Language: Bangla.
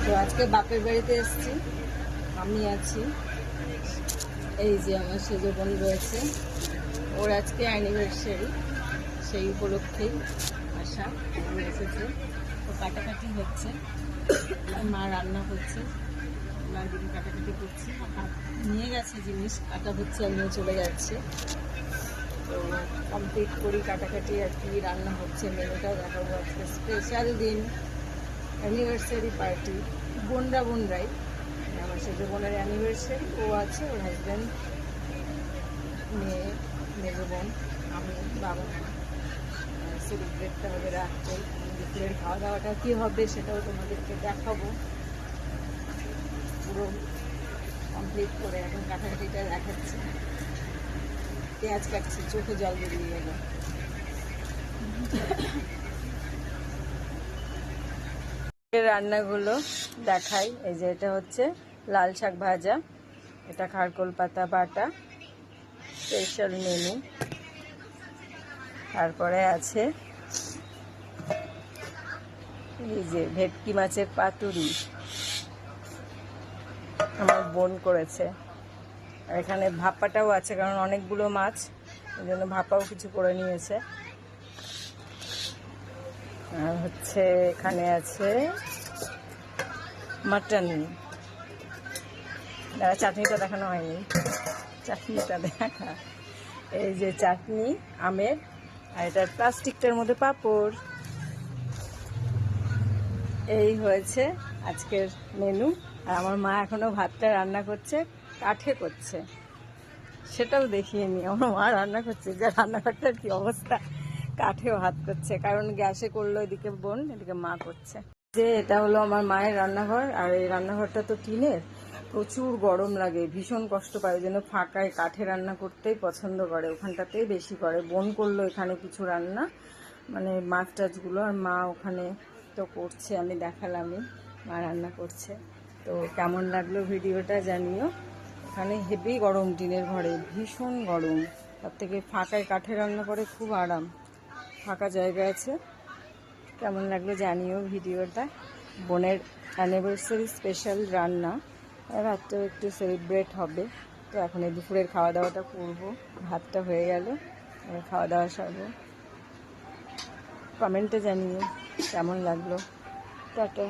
তো আজকে বাপের বাড়িতে এসেছি, আমি আছি, এই যে আমার সেজো বোন রয়েছে, ওর আজকে অ্যানিভার্সারি, সেই উপলক্ষেই আসা এসেছে। তো কাটাকাটি হচ্ছে, মা রান্না করছে, দিকে কাটাকাটি করছি, নিয়ে গেছে জিনিস কাটা হচ্ছে, আমিও চলে যাচ্ছি। তো কমপ্লিট করি কাটাকাটি আর কি রান্না হচ্ছে, মেনুটাও দেখাবো। আজকে স্পেশাল দিন, অ্যানিভার্সারি পার্টি, বোনরাই, আমার সেজো বোনের অ্যানিভার্সারি, ও আছে, ওর হাজব্যান্ড, মেয়ে, মেজো বোন, আমি, বাবা মা। সেলিব্রেটটা হবে রাত্রে, দুপুরের খাওয়া দাওয়াটা কী হবে সেটাও তোমাদেরকে দেখাবো। পুরো কমপ্লিট করে এখন কাটাকাটিটা দেখাচ্ছি। পেঁয়াজ কাটছি, চোখে জল বেরিয়ে গেল। রান্নাগুলো দেখাই। এই যে এটা হচ্ছে লাল শাক ভাজা, এটা খারকোল পাতা বাটা, স্পেশাল মেনু। তারপরে আছে এই যে ভেটকি মাছের পাতুরি, আমার বোন করেছে। আর এখানে ভাপাটাও আছে, কারণ অনেকগুলো মাছ, ওই জন্য ভাপাও কিছু করে নিয়েছে। আর হচ্ছে এখানে আছে মাটন, চাটনিটা দেখানো হয়নি, চাটনিটা দেখা। এই যে চাটনি আমের, আর এটার প্লাস্টিকটার মধ্যে পাঁপড়। এই হয়েছে আজকের মেনু। আর আমার মা এখনো ভাতটা রান্না করছে, কাঠে করছে, সেটাও দেখিয়ে নি। আমার মা রান্না করছে, যে রান্নাঘরটার কি অবস্থা, কাঠেও হাত করছে, কারণ গ্যাসে করলো এদিকে বোন, এদিকে মা করছে। যে এটা হলো আমার মায়ের রান্নাঘর, আর এই রান্নাঘরটা তো টিনের, প্রচুর গরম লাগে, ভীষণ কষ্ট পায়, ওই জন্য ফাঁকায় কাঠে রান্না করতেই পছন্দ করে, ওখানটাতেই বেশি করে। বোন করলো এখানে কিছু রান্না, মানে মাছ টাছগুলো, আর মা ওখানে তো করছে, আমি দেখালামই, মা রান্না করছে। তো কেমন লাগলো ভিডিওটা জানিও। এখানে হেভি গরম, টিনের ঘরে ভীষণ গরম, তার থেকে ফাঁকায় কাঠে রান্না করে খুব আরাম, ফাঁকা জায়গা আছে। কেমন লাগলো জানিও ভিডিওটা। বোনের অ্যানিভার্সারি স্পেশাল রান্না, রাতটাও একটু সেলিব্রেট হবে। তো এখন এই দুপুরের খাওয়া দাওয়াটা করবো, ভাতটা হয়ে গেল, খাওয়া দাওয়া সারবো। কমেন্টে জানিও কেমন লাগলো। টাটা।